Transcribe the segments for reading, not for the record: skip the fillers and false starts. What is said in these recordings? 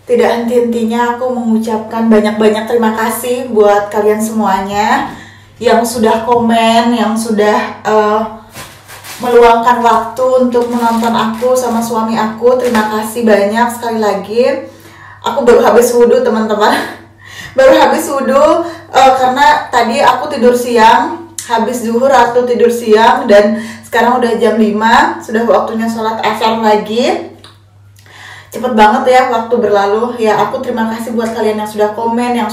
Tidak henti-hentinya aku mengucapkan banyak-banyak terima kasih buat kalian semuanya yang sudah komen, yang sudah meluangkan waktu untuk menonton aku sama suami aku. Terima kasih banyak sekali lagi. Aku baru habis wudhu teman-teman. Baru habis wudhu karena tadi aku tidur siang, habis zuhur atau tidur siang, dan sekarang udah jam 5, sudah waktunya sholat asar lagi. Cepet banget ya waktu berlalu. Ya, aku terima kasih buat kalian yang sudah komen, yang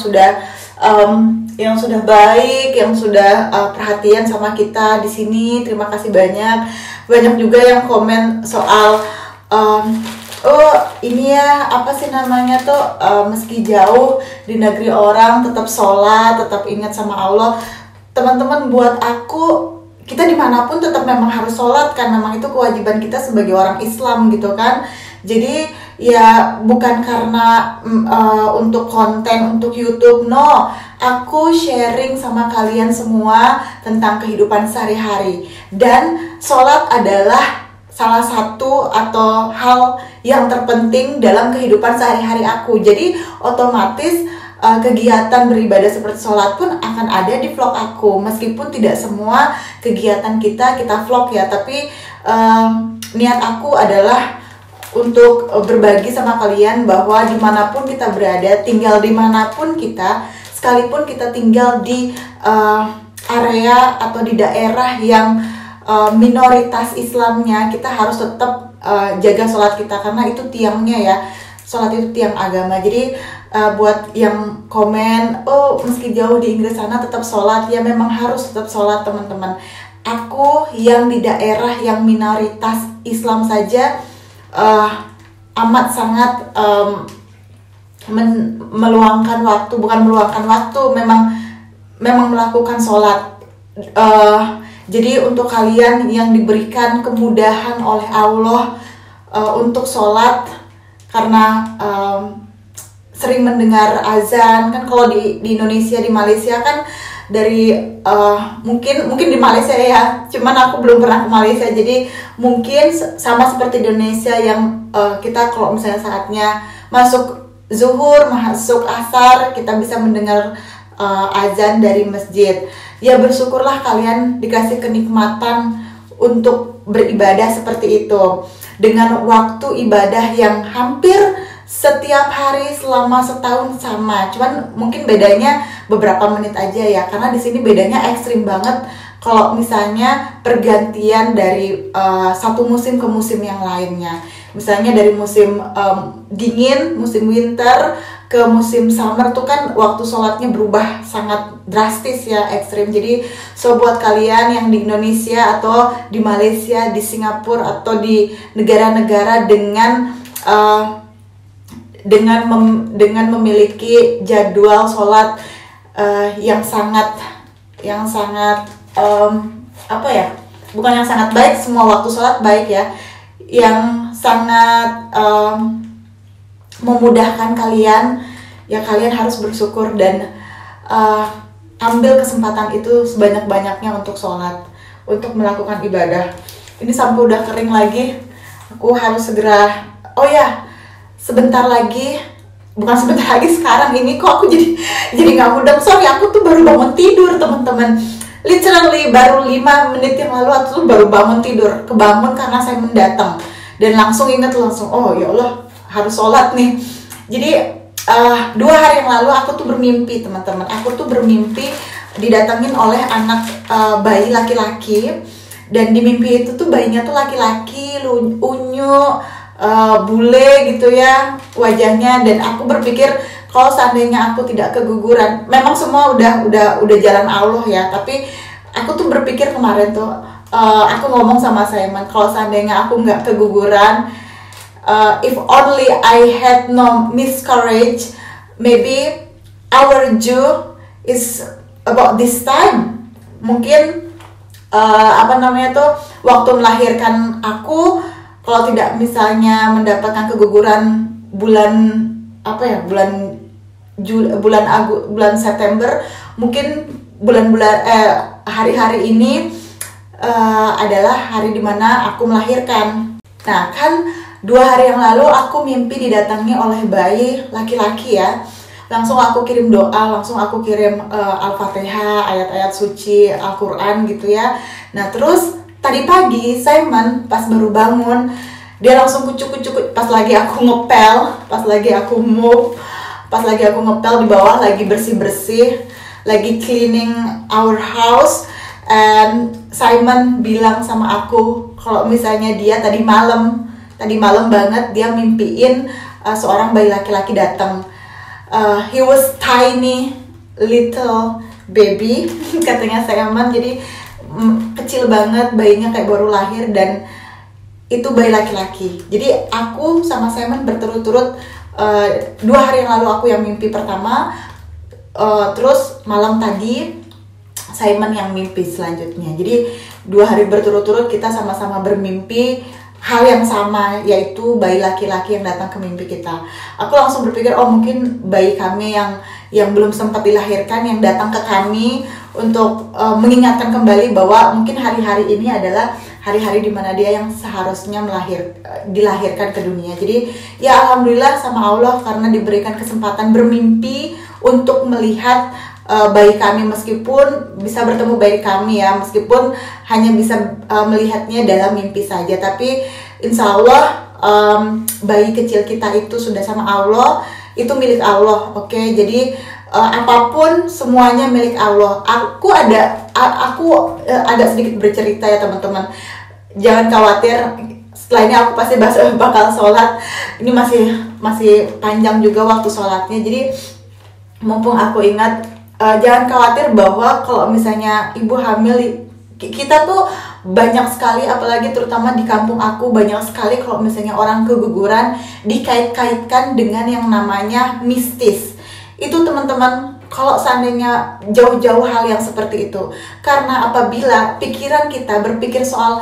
sudah baik, yang sudah perhatian sama kita di sini. Terima kasih banyak. Banyak juga yang komen soal oh ini ya apa sih namanya tuh, meski jauh di negeri orang tetap sholat, tetap ingat sama Allah. Teman-teman, buat aku, kita dimanapun tetap memang harus sholat kan, memang itu kewajiban kita sebagai orang Islam gitu kan. Jadi ya bukan karena untuk konten, untuk YouTube, no. Aku sharing sama kalian semua tentang kehidupan sehari-hari. Dan sholat adalah salah satu atau hal yang terpenting dalam kehidupan sehari-hari aku. Jadi otomatis kegiatan beribadah seperti sholat pun akan ada di vlog aku. Meskipun tidak semua kegiatan kita vlog ya, tapi niat aku adalah untuk berbagi sama kalian bahwa dimanapun kita berada, tinggal dimanapun kita, sekalipun kita tinggal di area atau di daerah yang minoritas Islamnya, kita harus tetap jaga sholat kita, karena itu tiangnya ya. Sholat itu tiang agama. Jadi buat yang komen, oh meski jauh di Inggris sana tetap sholat, ya memang harus tetap sholat teman-teman. Aku yang di daerah yang minoritas Islam saja amat sangat meluangkan waktu, bukan meluangkan waktu, memang melakukan sholat. Jadi untuk kalian yang diberikan kemudahan oleh Allah untuk sholat, karena sering mendengar azan kan, kalau di Indonesia, di Malaysia kan dari mungkin di Malaysia ya, cuman aku belum pernah ke Malaysia, jadi mungkin sama seperti Indonesia yang kita kalau misalnya saatnya masuk zuhur, masuk asar, kita bisa mendengar azan dari masjid. Ya bersyukurlah kalian dikasih kenikmatan untuk beribadah seperti itu, dengan waktu ibadah yang hampir setiap hari selama setahun sama. Cuman mungkin bedanya beberapa menit aja ya, karena di sini bedanya ekstrim banget. Kalau misalnya pergantian dari satu musim ke musim yang lainnya, misalnya dari musim dingin, musim winter ke musim summer tuh kan waktu sholatnya berubah sangat drastis ya, ekstrim. Jadi buat kalian yang di Indonesia atau di Malaysia, di Singapura atau di negara-negara dengan memiliki jadwal sholat yang sangat apa ya, bukan yang sangat baik, semua waktu sholat baik ya, yang sangat memudahkan kalian, ya kalian harus bersyukur dan ambil kesempatan itu sebanyak-banyaknya untuk sholat, untuk melakukan ibadah. Ini sampai udah kering lagi, aku harus segera, oh ya sebentar lagi, bukan sebentar lagi, sekarang ini kok aku jadi nggak mudeng. Sorry, aku tuh baru bangun tidur teman-teman. Literally baru 5 menit yang lalu aku tuh baru bangun tidur. Kebangun karena saya mendatang dan langsung ingat, oh ya Allah harus sholat nih. Jadi 2 hari yang lalu aku tuh bermimpi teman-teman. Aku tuh bermimpi didatengin oleh anak bayi laki-laki, dan di mimpi itu tuh bayinya tuh laki-laki, unyu, bule gitu ya wajahnya. Dan aku berpikir kalau seandainya aku tidak keguguran, memang semua udah jalan Allah ya, tapi aku tuh berpikir kemarin tuh, aku ngomong sama Simon, kalau seandainya aku nggak keguguran, if only I had no miscarriage, maybe our due is about this time. Mungkin waktu melahirkan aku, kalau tidak misalnya mendapatkan keguguran bulan September, mungkin hari-hari ini adalah hari dimana aku melahirkan. Nah kan 2 hari yang lalu aku mimpi didatangi oleh bayi laki-laki ya. Langsung aku kirim doa, langsung aku kirim Al-Fatihah, ayat-ayat suci Al-Quran gitu ya. Nah terus tadi pagi Simon pas baru bangun, dia langsung kucuk-kucuk pas lagi aku ngepel, pas lagi aku move, pas lagi aku ngepel di bawah, lagi bersih-bersih, lagi cleaning our house. And Simon bilang sama aku kalau misalnya dia tadi malam banget dia mimpiin seorang bayi laki-laki datang. He was tiny little baby katanya Simon, jadi kecil banget, bayinya kayak baru lahir, dan itu bayi laki-laki. Jadi aku sama Simon berturut-turut 2 hari yang lalu aku yang mimpi pertama, terus malam tadi Simon yang mimpi selanjutnya. Jadi 2 hari berturut-turut kita sama-sama bermimpi hal yang sama, yaitu bayi laki-laki yang datang ke mimpi kita. Aku langsung berpikir, oh mungkin bayi kami yang belum sempat dilahirkan yang datang ke kami untuk mengingatkan kembali bahwa mungkin hari-hari ini adalah hari-hari dimana dia yang seharusnya dilahirkan ke dunia. Jadi ya alhamdulillah sama Allah karena diberikan kesempatan bermimpi untuk melihat bayi kami, meskipun bisa bertemu bayi kami ya, meskipun hanya bisa melihatnya dalam mimpi saja, tapi insya Allah bayi kecil kita itu sudah sama Allah, itu milik Allah, oke? Jadi apapun semuanya milik Allah. Aku agak sedikit bercerita ya teman-teman, jangan khawatir, setelah ini aku pasti bakal sholat. Ini masih panjang juga waktu sholatnya, jadi mumpung aku ingat, jangan khawatir bahwa kalau misalnya ibu hamil, kita tuh banyak sekali, apalagi terutama di kampung aku, banyak sekali kalau misalnya orang keguguran dikait-kaitkan dengan yang namanya mistis. Itu teman-teman, kalau seandainya jauh-jauh hal yang seperti itu, karena apabila pikiran kita berpikir soal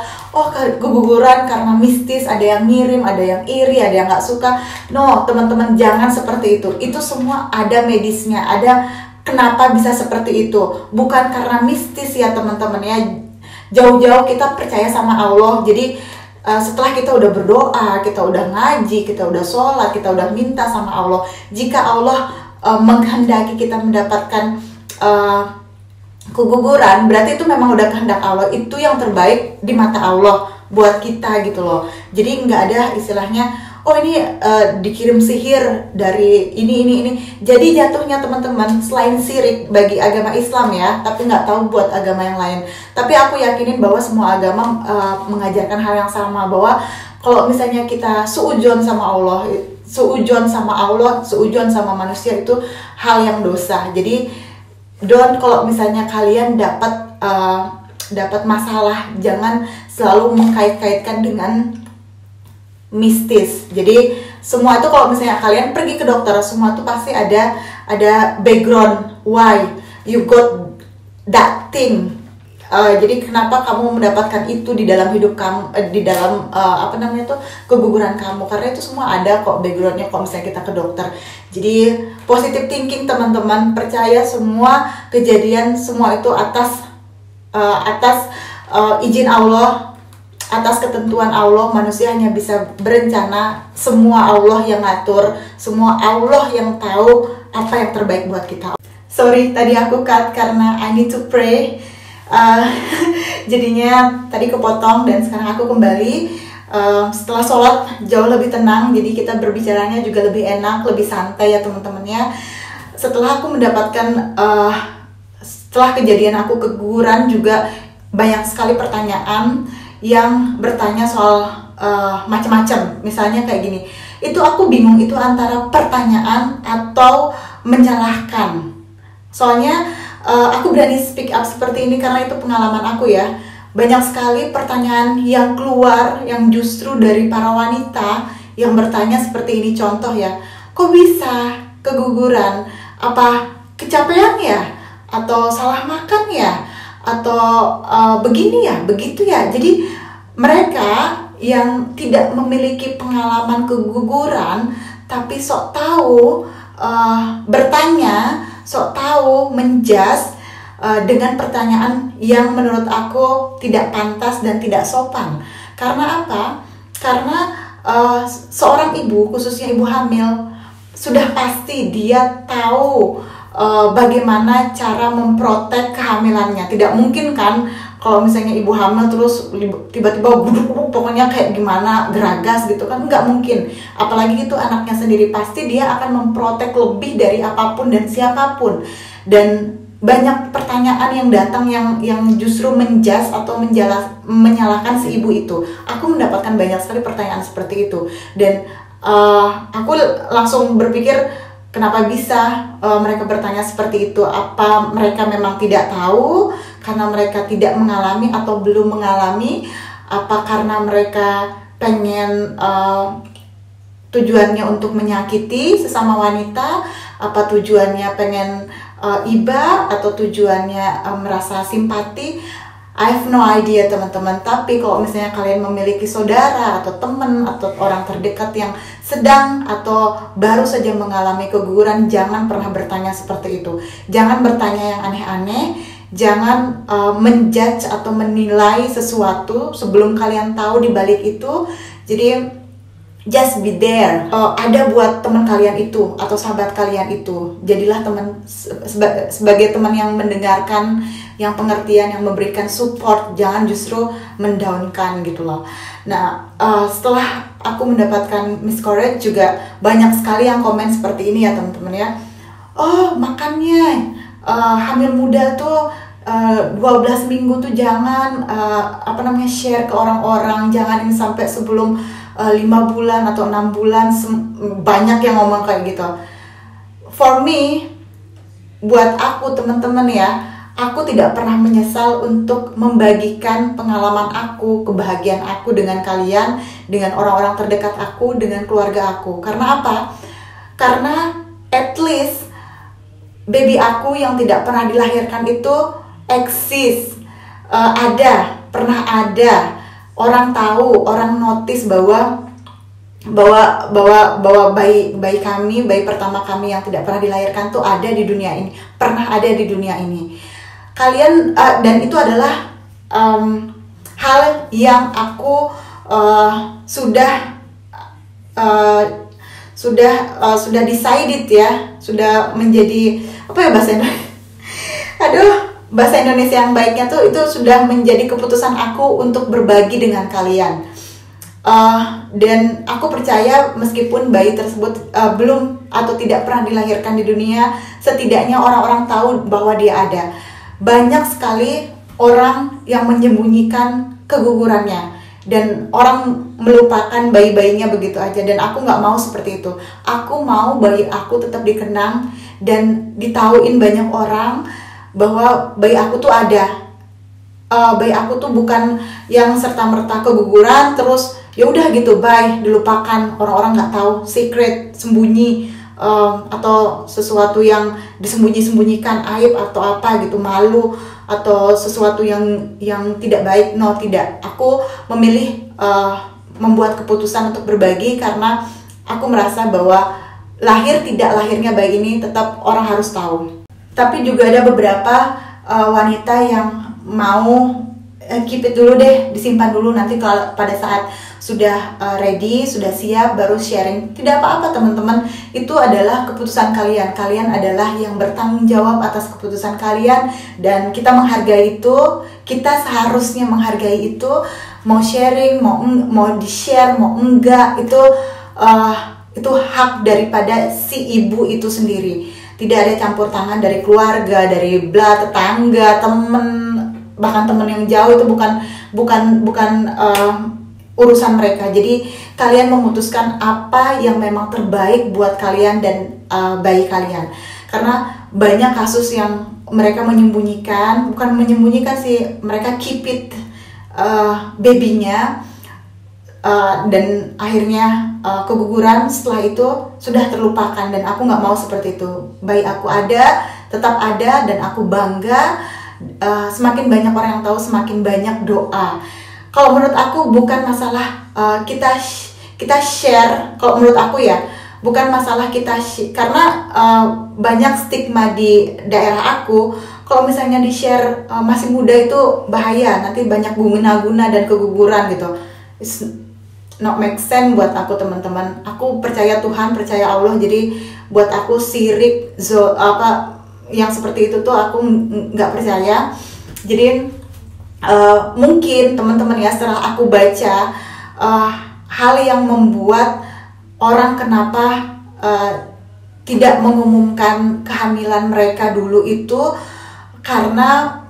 keguguran karena mistis, ada yang ngirim, ada yang iri, ada yang gak suka. No teman-teman, jangan seperti itu. Itu semua ada medisnya, ada kenapa bisa seperti itu, bukan karena mistis ya teman-teman ya. Jauh-jauh kita percaya sama Allah. Jadi setelah kita udah berdoa, kita udah ngaji, kita udah sholat, kita udah minta sama Allah, jika Allah menghendaki kita mendapatkan keguguran, berarti itu memang udah kehendak Allah, itu yang terbaik di mata Allah buat kita gitu loh. Jadi nggak ada istilahnya ini dikirim sihir dari ini. Jadi jatuhnya teman-teman, selain syirik bagi agama Islam ya, tapi nggak tahu buat agama yang lain. Tapi aku yakinin bahwa semua agama mengajarkan hal yang sama, bahwa kalau misalnya kita suudzon sama Allah, suudzon sama manusia, itu hal yang dosa. Jadi kalau misalnya kalian dapat masalah, jangan selalu mengkait-kaitkan dengan mistis. Jadi semua itu kalau misalnya kalian pergi ke dokter, semua itu pasti ada background why you got that thing. Jadi kenapa kamu mendapatkan itu di dalam hidup kamu, di dalam keguguran kamu, karena itu semua ada kok backgroundnya kalau misalnya kita ke dokter. Jadi positive thinking teman-teman, percaya semua kejadian semua itu atas izin Allah, atas ketentuan Allah. Manusia hanya bisa berencana, semua Allah yang ngatur, semua Allah yang tahu apa yang terbaik buat kita. Sorry tadi aku cut karena I need to pray. Jadinya tadi kepotong dan sekarang aku kembali. Setelah sholat jauh lebih tenang, jadi kita berbicaranya juga lebih enak, lebih santai ya teman-teman ya. Setelah aku mendapatkan setelah kejadian aku keguguran juga banyak sekali pertanyaan yang bertanya soal macam-macam. Misalnya kayak gini, itu aku bingung itu antara pertanyaan atau menyalahkan. Soalnya aku berani speak up seperti ini karena itu pengalaman aku ya. Banyak sekali pertanyaan yang keluar yang justru dari para wanita yang bertanya seperti ini. Contoh ya, kok bisa keguguran? Apa kecapean ya? Atau salah makan ya? Atau begini ya, begitu ya? Jadi mereka yang tidak memiliki pengalaman keguguran tapi sok tahu bertanya, sok tahu menjas dengan pertanyaan yang menurut aku tidak pantas dan tidak sopan. Karena apa? Karena seorang ibu, khususnya ibu hamil, sudah pasti dia tahu bagaimana cara memprotek kehamilannya. Tidak mungkin kan kalau misalnya ibu hamil terus tiba-tiba pokoknya kayak gimana, geragas gitu kan, nggak mungkin. Apalagi itu anaknya sendiri, pasti dia akan memprotek lebih dari apapun dan siapapun. Dan banyak pertanyaan yang datang yang justru menjas atau menyalahkan si ibu itu. Aku mendapatkan banyak sekali pertanyaan seperti itu, dan aku langsung berpikir, kenapa bisa mereka bertanya seperti itu? Apa mereka memang tidak tahu karena mereka tidak mengalami atau belum mengalami? Apa karena mereka pengen tujuannya untuk menyakiti sesama wanita? Apa tujuannya pengen iba, atau tujuannya merasa simpati? I have no idea teman-teman. Tapi kalau misalnya kalian memiliki saudara atau teman atau orang terdekat yang sedang atau baru saja mengalami keguguran, jangan pernah bertanya seperti itu. Jangan bertanya yang aneh-aneh. Jangan menjudge atau menilai sesuatu sebelum kalian tahu di balik itu. Jadi just be there. Ada buat teman kalian itu atau sahabat kalian itu. Jadilah teman sebagai teman yang mendengarkan, yang pengertian, yang memberikan support. Jangan justru mendownkan gitu loh. Nah, setelah aku mendapatkan Miss Courage juga banyak sekali yang komen seperti ini ya teman-teman ya. Oh, makanya hamil muda tuh 12 minggu tuh jangan share ke orang-orang. Jangan ini sampai sebelum 5 bulan atau 6 bulan. Banyak yang ngomong kayak gitu. For me, buat aku teman-teman ya, aku tidak pernah menyesal untuk membagikan pengalaman aku, kebahagiaan aku dengan kalian, dengan orang-orang terdekat aku, dengan keluarga aku. Karena apa? Karena at least baby aku yang tidak pernah dilahirkan itu eksis, pernah ada. Orang tahu, orang notice bahwa bayi kami, bayi pertama kami yang tidak pernah dilahirkan tuh ada di dunia ini, pernah ada di dunia ini. Kalian dan itu adalah hal yang aku sudah decided ya, sudah menjadi apa ya bahasa Indonesia? Bahasa Indonesia yang baiknya tuh, itu sudah menjadi keputusan aku untuk berbagi dengan kalian. Dan aku percaya meskipun bayi tersebut belum atau tidak pernah dilahirkan di dunia, setidaknya orang-orang tahu bahwa dia ada. Banyak sekali orang yang menyembunyikan kegugurannya, dan orang melupakan bayi-bayinya begitu aja. Dan aku nggak mau seperti itu. Aku mau bayi aku tetap dikenang dan ditauin banyak orang bahwa bayi aku tuh ada. Bayi aku tuh bukan yang serta-merta keguguran terus ya udah gitu bye, dilupakan, orang-orang nggak tahu, secret, sembunyi, atau sesuatu yang disembunyi-sembunyikan, aib atau apa gitu, malu atau sesuatu yang tidak baik. No, tidak. Aku memilih membuat keputusan untuk berbagi karena aku merasa bahwa lahir tidak lahirnya bayi ini tetap orang harus tahu. Tapi juga ada beberapa wanita yang mau keep it dulu deh, disimpan dulu, nanti kalau pada saat sudah ready, sudah siap baru sharing. Tidak apa-apa teman-teman, itu adalah keputusan kalian. Kalian adalah yang bertanggung jawab atas keputusan kalian, dan kita menghargai itu. Kita seharusnya menghargai itu. Mau sharing, mau di-share, mau enggak, itu hak daripada si ibu itu sendiri. Tidak ada campur tangan dari keluarga, dari tetangga, temen, bahkan temen yang jauh. Itu bukan urusan mereka. Jadi kalian memutuskan apa yang memang terbaik buat kalian dan bayi kalian. Karena banyak kasus yang mereka menyembunyikan, bukan menyembunyikan sih, mereka keep it babynya, dan akhirnya keguguran setelah itu sudah terlupakan. Dan aku nggak mau seperti itu. Bayi aku ada, tetap ada, dan aku bangga. Semakin banyak orang yang tahu, semakin banyak doa. Kalau menurut aku bukan masalah kita share. Kalau menurut aku ya bukan masalah kita karena banyak stigma di daerah aku. Kalau misalnya di share masih muda itu bahaya, nanti banyak guna dan keguguran gitu. not make sense buat aku teman-teman. Aku percaya Tuhan, percaya Allah, jadi buat aku sirik yang seperti itu tuh aku nggak percaya. Jadi mungkin teman-teman ya, setelah aku baca hal yang membuat orang kenapa tidak mengumumkan kehamilan mereka dulu itu karena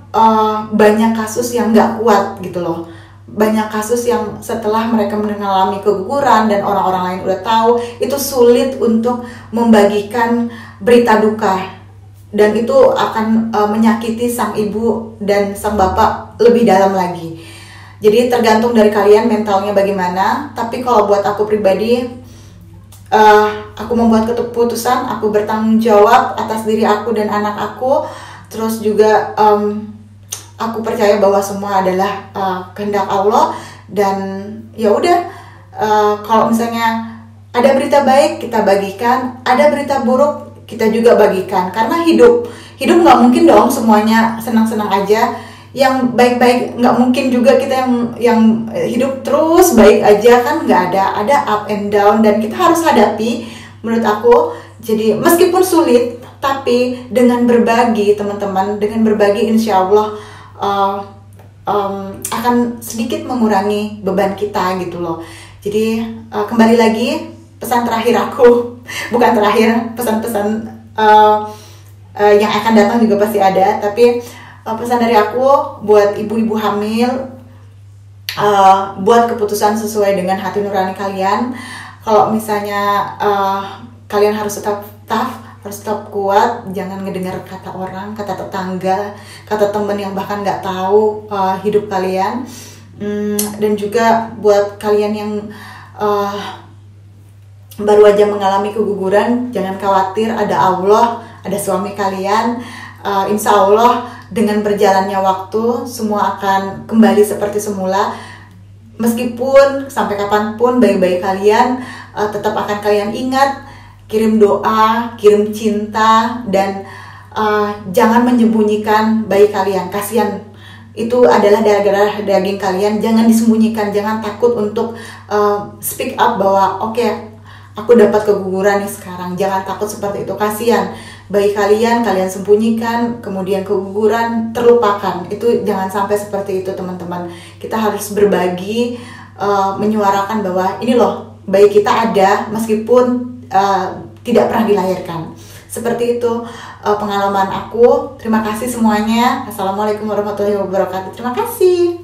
banyak kasus yang nggak kuat gitu loh. Banyak kasus yang setelah mereka mengalami keguguran dan orang-orang lain udah tahu, itu sulit untuk membagikan berita duka, dan itu akan menyakiti sang ibu dan sang bapak lebih dalam lagi. Jadi tergantung dari kalian mentalnya bagaimana. Tapi kalau buat aku pribadi, aku membuat keputusan, aku bertanggung jawab atas diri aku dan anak aku. Terus juga aku percaya bahwa semua adalah kehendak Allah, dan ya udah, kalau misalnya ada berita baik kita bagikan, ada berita buruk kita juga bagikan, karena hidup nggak mungkin dong semuanya senang-senang aja. Yang baik-baik nggak mungkin juga kita yang hidup terus baik aja, kan nggak ada up and down, dan kita harus hadapi menurut aku. Jadi meskipun sulit, tapi dengan berbagi teman-teman, dengan berbagi insya Allah akan sedikit mengurangi beban kita gitu loh. Jadi kembali lagi, pesan terakhir aku, bukan terakhir, pesan-pesan yang akan datang juga pasti ada, tapi pesan dari aku buat ibu-ibu hamil, buat keputusan sesuai dengan hati nurani kalian. Kalau misalnya kalian harus tetap tough, harus tetap kuat, jangan ngedengar kata orang, kata tetangga, kata temen yang bahkan nggak tahu hidup kalian. Dan juga buat kalian yang baru aja mengalami keguguran, jangan khawatir, ada Allah, ada suami kalian. Insya Allah dengan berjalannya waktu semua akan kembali seperti semula. Meskipun sampai kapanpun bayi-bayi kalian tetap akan kalian ingat. Kirim doa, kirim cinta, dan jangan menyembunyikan bayi kalian. Kasihan, itu adalah darah daging kalian. Jangan disembunyikan, jangan takut untuk speak up bahwa oke, aku dapat keguguran nih sekarang. Jangan takut seperti itu. Kasihan bayi kalian sembunyikan, kemudian keguguran terlupakan. Itu jangan sampai seperti itu teman-teman. Kita harus berbagi, menyuarakan bahwa ini loh, bayi kita ada meskipun tidak pernah dilahirkan. Seperti itu pengalaman aku. Terima kasih semuanya. Assalamualaikum warahmatullahi wabarakatuh. Terima kasih.